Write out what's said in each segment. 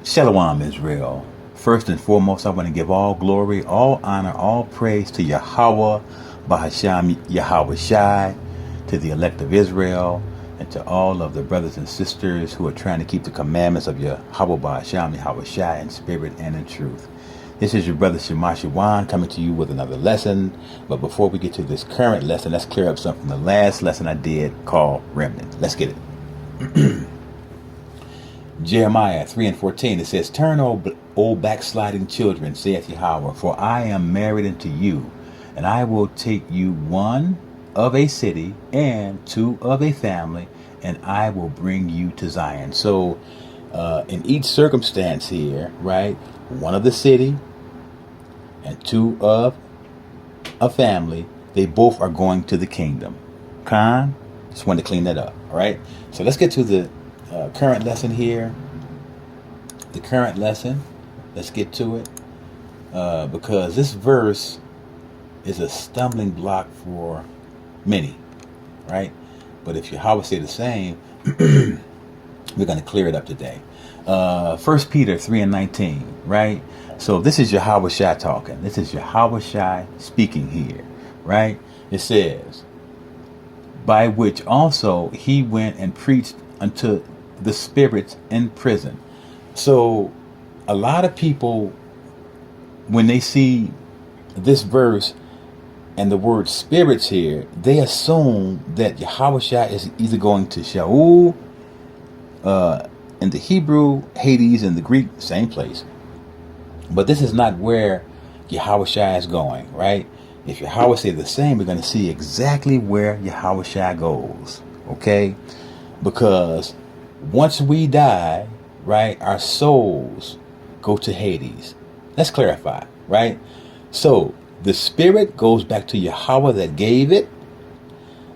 Shalom, Israel. First and foremost, I want to give all glory, all honor, all praise to Yahweh, Bahasham Yahweh Shai, to the elect of Israel, and to all of the brothers and sisters who are trying to keep the commandments of Yahweh, Bahasham Yahweh Shai in spirit and in truth. This is your brother Shamashawan coming to you with another lesson. But before we get to this current lesson, let's clear up something from the last lesson I did called Remnant. Let's get it. Jeremiah 3 and 14, it says, Turn, O backsliding children, saith Yahweh, for I am married unto you, and I will take you one of a city and two of a family, and I will bring you to Zion. So in each circumstance here, right, one of the city and two of a family, they both are going to the kingdom. Just wanted to clean that up. All right, so let's get to the current lesson here. The current lesson, let's get to it, because this verse is a stumbling block for many, right? But if Yahweh say the same, we're going to clear it up today. 1 Peter 3 and 19, right? So this is Yahweh Shai talking. This is Yahweh Shai speaking here, right? It says, by which also he went and preached unto the spirits in prison. So a lot of people, when they see this verse and the word spirits here, they assume that Yahweh Shai is either going to Shaul, in the Hebrew, Hades, in the Greek, same place. But this is not where Yahweh Shai is going, right? If Yahweh say the same, we're going to see exactly where Yahweh Shai goes, okay? Because once we die, right, our souls go to Hades. Let's clarify, right? So the spirit goes back to Yahweh that gave it.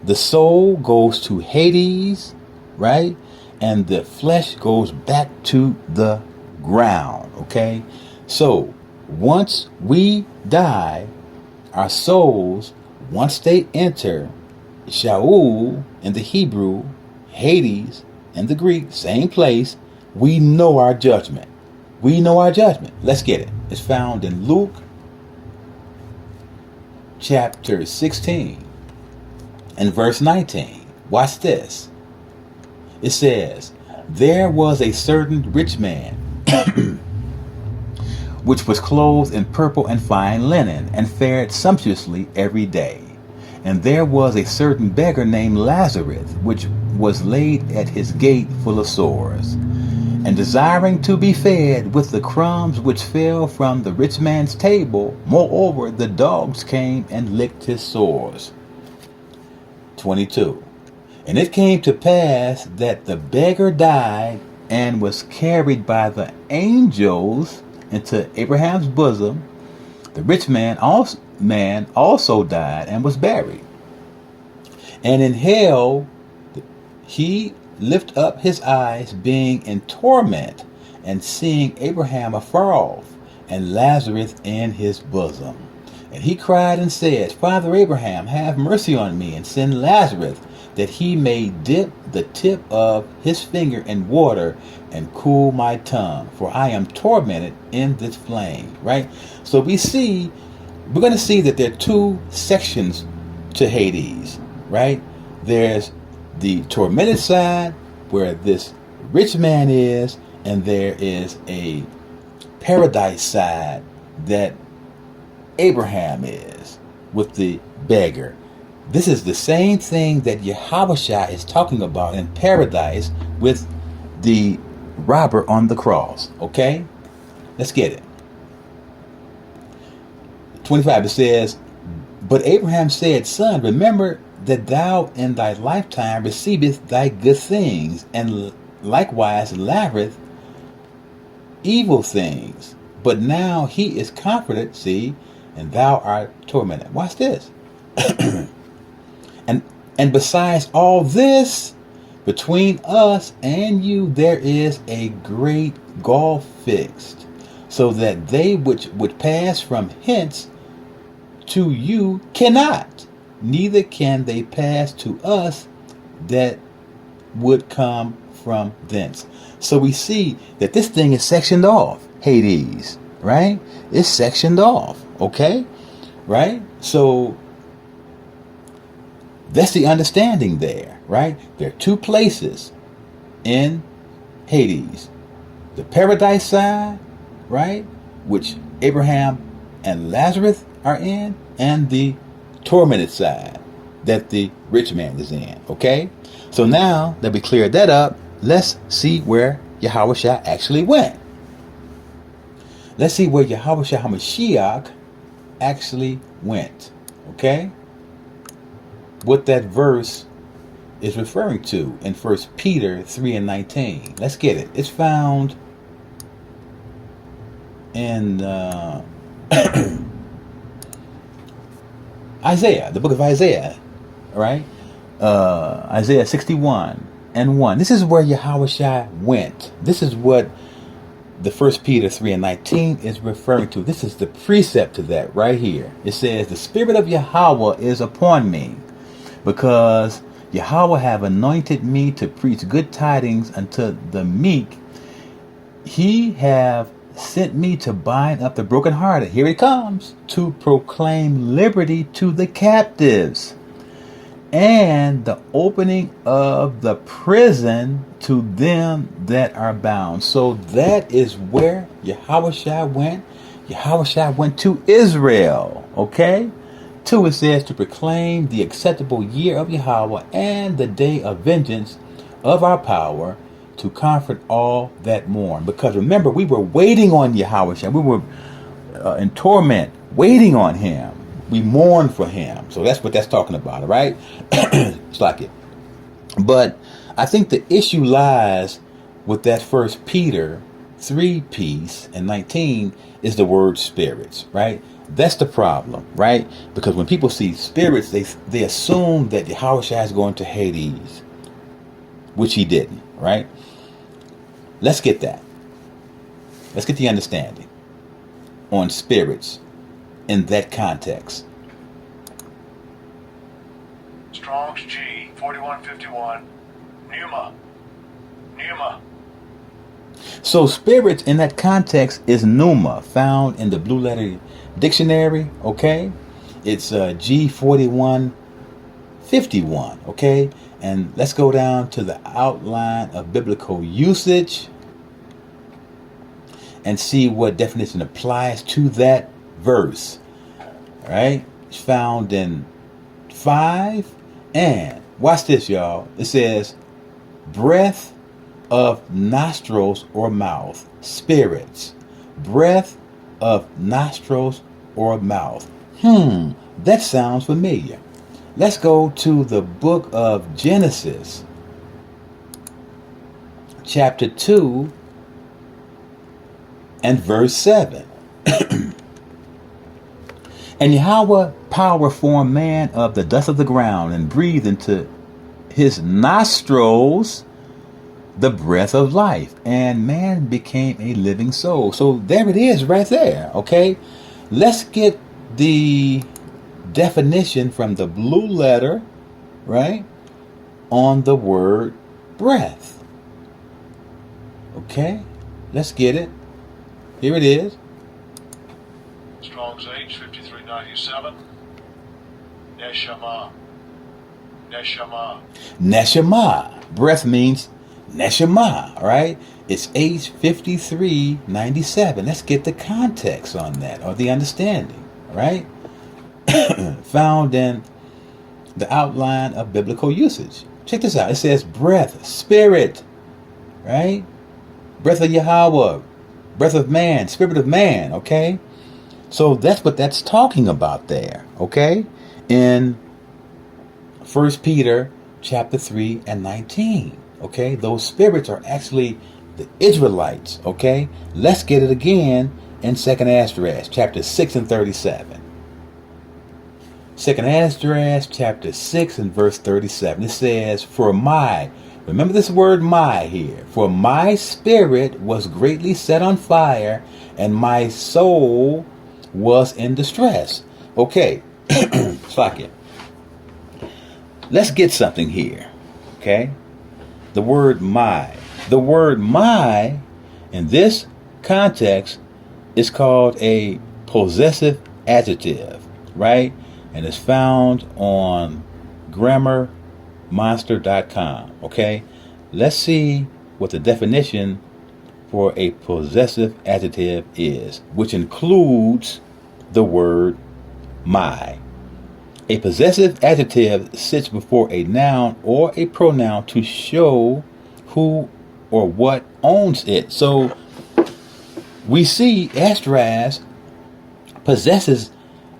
The soul goes to Hades, right? And the flesh goes back to the ground, okay? So once we die, our souls, once they enter Shaul in the Hebrew, Hades in the Greek, same place, we know our judgment. We know our judgment. Let's get it. It's found in Luke chapter 16 and verse 19. Watch this. It says, there was a certain rich man which was clothed in purple and fine linen, and fared sumptuously every day. And there was a certain beggar named Lazarus, which was laid at his gate full of sores, and desiring to be fed with the crumbs which fell from the rich man's table. Moreover, the dogs came and licked his sores. 22. And it came to pass that the beggar died and was carried by the angels into Abraham's bosom. The rich man also died and was buried. And in hell he lift up his eyes, being in torment, and seeing Abraham afar off, and Lazarus in his bosom. And he cried and said, Father Abraham, have mercy on me, and send Lazarus, that he may dip the tip of his finger in water and cool my tongue, for I am tormented in this flame. Right? So we're going to see that there are two sections to Hades, right? There's the tormented side where this rich man is, and there is a paradise side that Abraham is with the beggar. This is the same thing that Yahweh Shai is talking about in paradise with the robber on the cross. Okay? Let's get it. 25, it says, But Abraham said, Son, remember that thou in thy lifetime receivest thy good things, and likewise Lazarus evil things. But now he is comforted, see, and thou art tormented. Watch this. And besides all this, between us and you there is a great gulf fixed, so that they which would pass from hence to you cannot, neither can they pass to us that would come from thence. So we see that this thing is sectioned off, Hades, right? It's sectioned off, okay? Right? So that's the understanding there, right? There are two places in Hades. The paradise side, right? Which Abraham and Lazarus are in, and the tormented side that the rich man is in, okay? So now that we cleared that up, let's see where Yahushua actually went. Let's see where Yahushua HaMashiach actually went, okay? What that verse is referring to in 1 Peter 3 and 19. Let's get it. It's found in Isaiah, the book of Isaiah, right? Isaiah 61 and 1. This is where Yahushua went. This is what the 1 Peter 3 and 19 is referring to. This is the precept to that right here. It says, the Spirit of Yahweh is upon me, because Yahweh have anointed me to preach good tidings unto the meek. He have sent me to bind up the brokenhearted. Here it comes. To proclaim liberty to the captives, and the opening of the prison to them that are bound. So that is where Yahushua went. Yahushua went to Israel. Okay? 2, it says, to proclaim the acceptable year of Yahweh and the day of vengeance of our power, to comfort all that mourn. Because remember, we were waiting on Yahushua. We were in torment, waiting on him. We mourn for him. So that's what that's talking about, all right? It's like it. But I think the issue lies with that 1 Peter 3 piece and 19 is the word spirits, right? That's the problem, right? Because when people see spirits, they assume that Yahushua is going to Hades, which he didn't, right? Let's get that. Let's get the understanding on spirits in that context. Strong's G 4151 Pneuma. So spirits in that context is pneuma, found in the Blue Letter Dictionary, okay? It's G 4151, okay? And let's go down to the outline of biblical usage and see what definition applies to that verse. All right? It's found in 5 and watch this, y'all. It says breath of nostrils or mouth. Spirits. Breath of nostrils or mouth. That sounds familiar. Let's go to the book of Genesis, chapter 2 and verse 7. And Yahweh power formed man of the dust of the ground and breathed into his nostrils the breath of life, and man became a living soul. So there it is right there, okay? Let's get the definition from the Blue Letter, right, on the word breath. Okay, let's get it. Here it is. Strong's H 5397 Neshama. Neshama. Breath means neshama, all right? It's H 5397. Let's get the context on that, or the understanding, right? Found in the outline of biblical usage. Check this out. It says breath, spirit, right? Breath of Yahweh, breath of man, spirit of man, okay? So that's what that's talking about there, okay? In 1 Peter chapter 3 and 19, okay? Those spirits are actually the Israelites, okay? Let's get it again in 2nd Esdras chapter 6 and 37. 2nd Esdras chapter 6 and verse 37. It says, remember this word my here. For my spirit was greatly set on fire, and my soul was in distress. Okay, fuck it. Let's get something here, okay? The word my. The word my, in this context, is called a possessive adjective, right? And it's found on grammarmonster.com, okay? Let's see what the definition for a possessive adjective is, which includes the word my. A possessive adjective sits before a noun or a pronoun to show who or what owns it. So we see Esdras possesses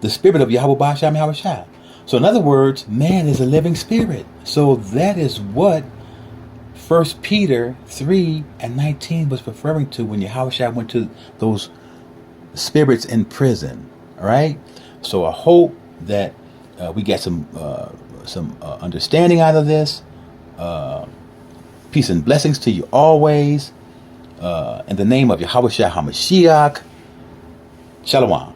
the spirit of Yahweh Ba'Shem Yahushua. So in other words, man is a living spirit. So that is what 1 Peter 3:19 was referring to when Yahushua went to those spirits in prison. All right. So I hope that we get some understanding out of this. Peace and blessings to you always. In the name of Yahushua HaMashiach. Shalom.